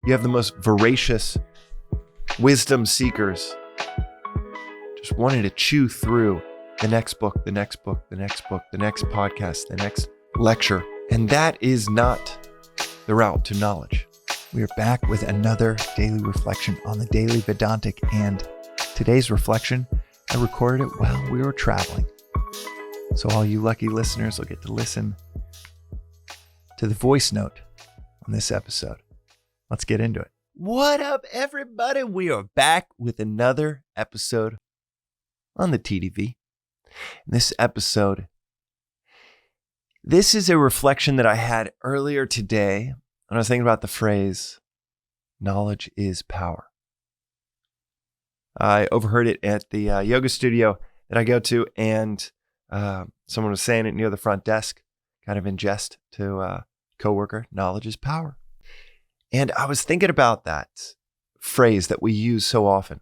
You have the most voracious wisdom seekers just wanting to chew through the next book, the next book, the next book, the next podcast, the next lecture. And that is not the route to knowledge. We are back with another daily reflection on the Daily Vedantic, and today's reflection, I recorded it while we were traveling. So all you lucky listeners will get to listen to the voice note on this episode. Let's get into it. What up, everybody? We are back with another episode on the TDV. In this episode, this is a reflection that I had earlier today when I was thinking about the phrase, knowledge is power. I overheard it at the yoga studio that I go to, and someone was saying it near the front desk, kind of in jest to a coworker, knowledge is power. And I was thinking about that phrase that we use so often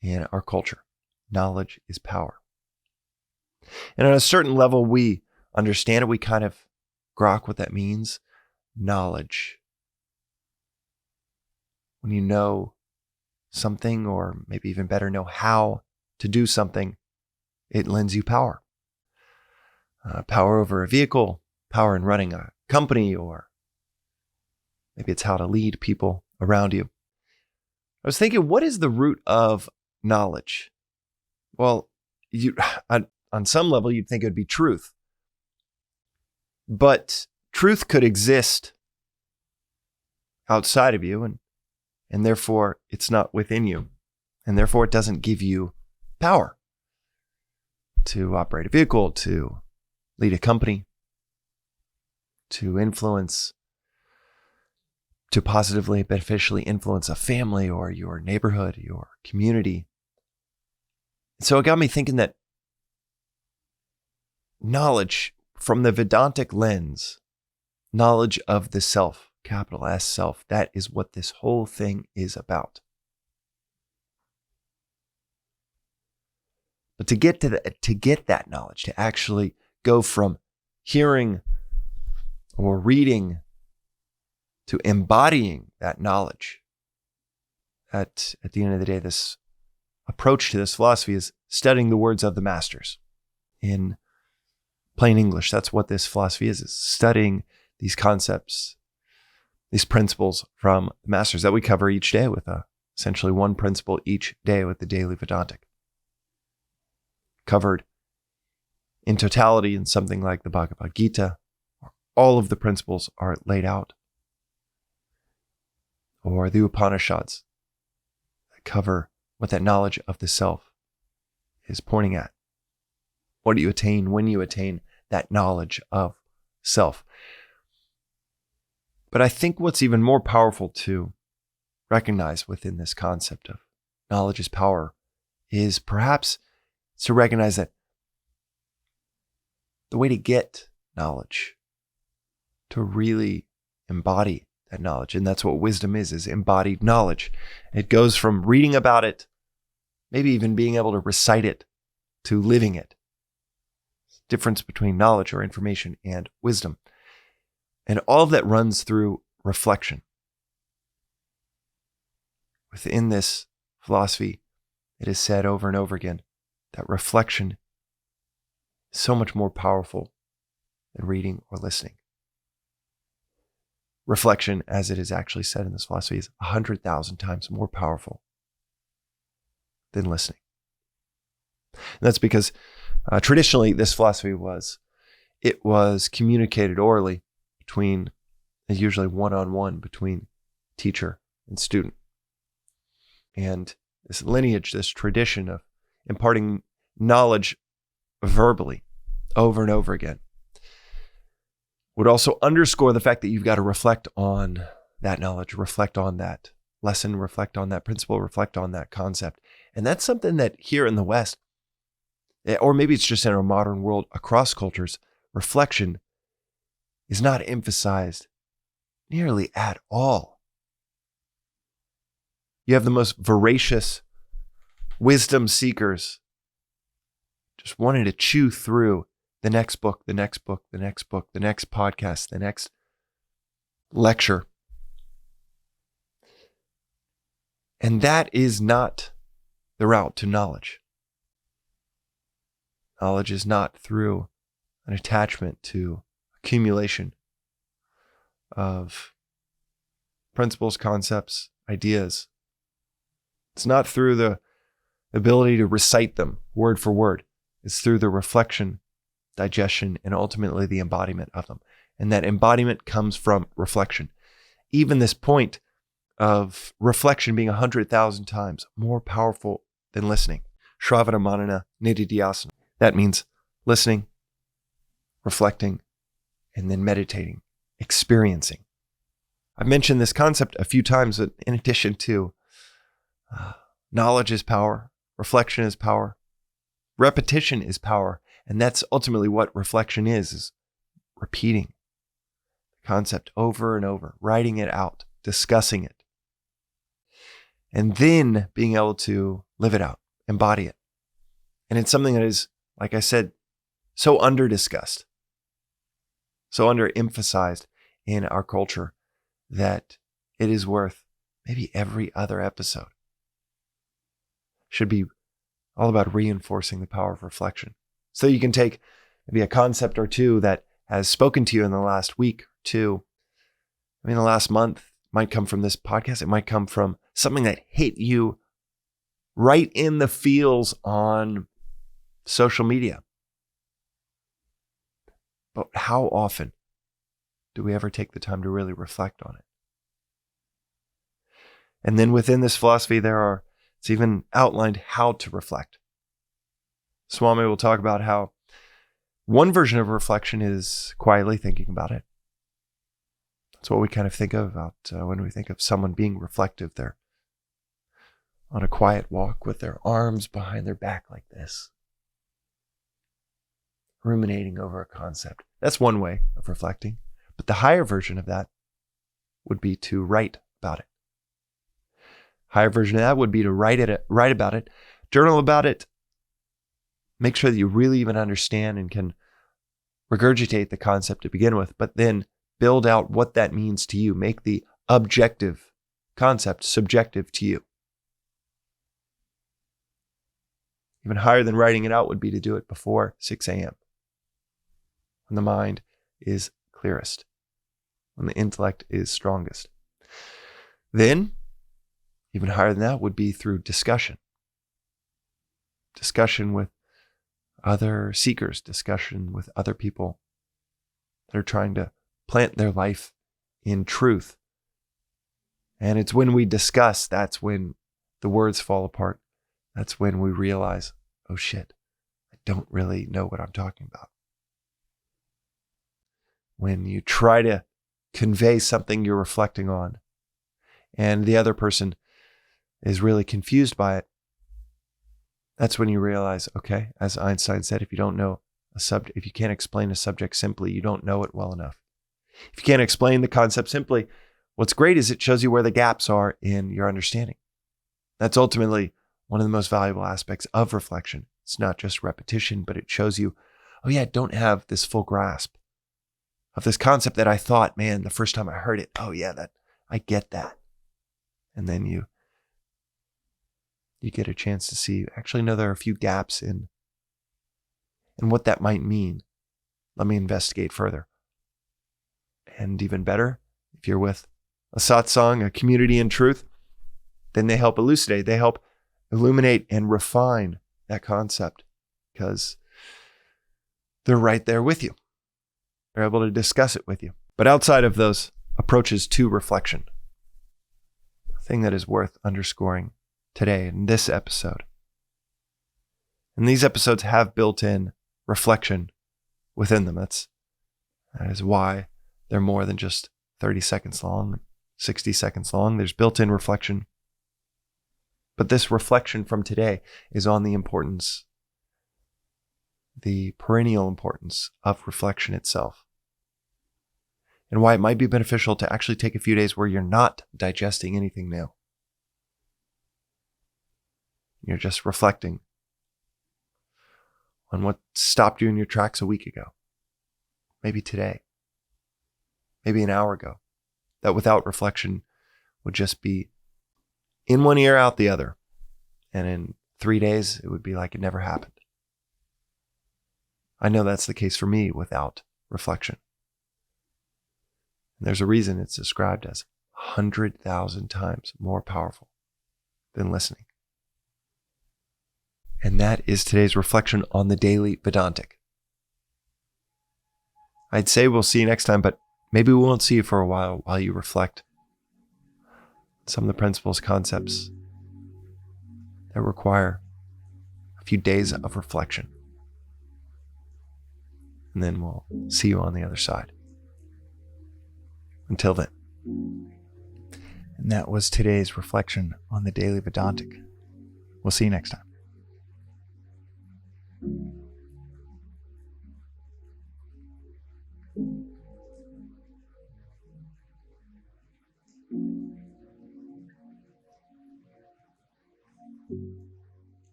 in our culture, knowledge is power. And on a certain level, we understand it. We kind of grok what that means. Knowledge. When you know something, or maybe even better, know how to do something, it lends you power. Power over a vehicle, power in running a company, or maybe it's how to lead people around you. I was thinking, what is the root of knowledge? Well, on some level, you'd think it would be truth. But truth could exist outside of you, and therefore it's not within you. And therefore it doesn't give you power to operate a vehicle, to lead a company, to influence, to positively, beneficially influence a family or your neighborhood, your community. So it got me thinking that knowledge from the Vedantic lens, knowledge of the self, capital S self, that is what this whole thing is about. But to get that knowledge, to actually go from hearing or reading to embodying that knowledge, at the end of the day, this approach to this philosophy is studying the words of the masters. In plain English, that's what this philosophy is studying these concepts, these principles from the masters that we cover each day with essentially one principle each day with the Daily Vedantic. Covered in totality in something like the Bhagavad Gita, where all of the principles are laid out. Or the Upanishads that cover what that knowledge of the self is pointing at. What do you attain when you attain that knowledge of self? But I think what's even more powerful to recognize within this concept of knowledge is power is perhaps to recognize that the way to get knowledge, to really embody that knowledge, and that's what wisdom is embodied knowledge. It goes from reading about it, maybe even being able to recite it, to living it. Difference between knowledge or information and wisdom. And all of that runs through reflection. Within this philosophy, it is said over and over again that reflection is so much more powerful than reading or listening. Reflection, as it is actually said in this philosophy, is 100,000 times more powerful than listening. And that's because traditionally, this philosophy was communicated orally between, usually one-on-one between teacher and student. And this lineage, this tradition of imparting knowledge verbally over and over again would also underscore the fact that you've got to reflect on that knowledge, reflect on that lesson, reflect on that principle, reflect on that concept. And that's something that here in the West, or maybe it's just in our modern world across cultures, reflection is not emphasized nearly at all. You have the most voracious wisdom seekers just wanting to chew through the next book, the next book, the next book, the next podcast, the next lecture. And that is not the route to knowledge. Knowledge is not through an attachment to accumulation of principles, concepts, ideas. It's not through the ability to recite them word for word. It's through the reflection, digestion, and ultimately the embodiment of them. And that embodiment comes from reflection. Even this point of reflection being 100,000 times more powerful than listening. Shravana Manana Nididhyasana. That means listening, reflecting, and then meditating, experiencing. I've mentioned this concept a few times, but in addition to knowledge is power, reflection is power, repetition is power, and that's ultimately what reflection is repeating the concept over and over, writing it out, discussing it, and then being able to live it out, embody it. And it's something that is, like I said, so under-discussed, so under-emphasized in our culture that it is worth maybe every other episode. Should be all about reinforcing the power of reflection. So you can take maybe a concept or two that has spoken to you in the last week or two, the last month. Might come from this podcast. It might come from something that hit you right in the feels on social media. But how often do we ever take the time to really reflect on it? And then within this philosophy, it's even outlined how to reflect. Swami will talk about how one version of reflection is quietly thinking about it. That's what we kind of think of about when we think of someone being reflective. They're on a quiet walk with their arms behind their back like this, ruminating over a concept. That's one way of reflecting. But the higher version of that would be to write about it. Higher version of that would be to write about it, journal about it, make sure that you really even understand and can regurgitate the concept to begin with, but then build out what that means to you. Make the objective concept subjective to you. Even higher than writing it out would be to do it before 6 a.m. when the mind is clearest, when the intellect is strongest. Then, even higher than that would be through discussion. Discussion with other seekers, discussion with other people that are trying to plant their life in truth. And it's when we discuss, that's when the words fall apart. That's when we realize, oh shit, I don't really know what I'm talking about. When you try to convey something you're reflecting on and the other person is really confused by it, that's when you realize, okay, as Einstein said, if you don't know a subject, if you can't explain a subject simply, you don't know it well enough. If you can't explain the concept simply, what's great is it shows you where the gaps are in your understanding. That's ultimately one of the most valuable aspects of reflection. It's not just repetition, but it shows you, oh yeah, I don't have this full grasp of this concept that I thought, man, the first time I heard it, oh yeah, that I get that. And then you get a chance to see, actually, no, there are a few gaps in what that might mean. Let me investigate further. And even better, if you're with a satsang, a community in truth, then they help elucidate, they help illuminate and refine that concept because they're right there with you. They're able to discuss it with you. But outside of those approaches to reflection, the thing that is worth underscoring today in this episode, and these episodes have built in reflection within them. That is why they're more than just 30 seconds long, 60 seconds long. There's built-in reflection. But this reflection from today is on the importance, the perennial importance of reflection itself. And why it might be beneficial to actually take a few days where you're not digesting anything new. You're just reflecting on what stopped you in your tracks a week ago. Maybe today. Maybe an hour ago. That without reflection would just be in one ear, out the other. And in 3 days, it would be like it never happened. I know that's the case for me without reflection. And there's a reason it's described as 100,000 times more powerful than listening. And that is today's reflection on the daily Vedantic. I'd say we'll see you next time, but maybe we won't see you for a while you reflect some of the principles, concepts that require a few days of reflection. And then we'll see you on the other side. Until then. And that was today's reflection on the daily Vedantic. We'll see you next time.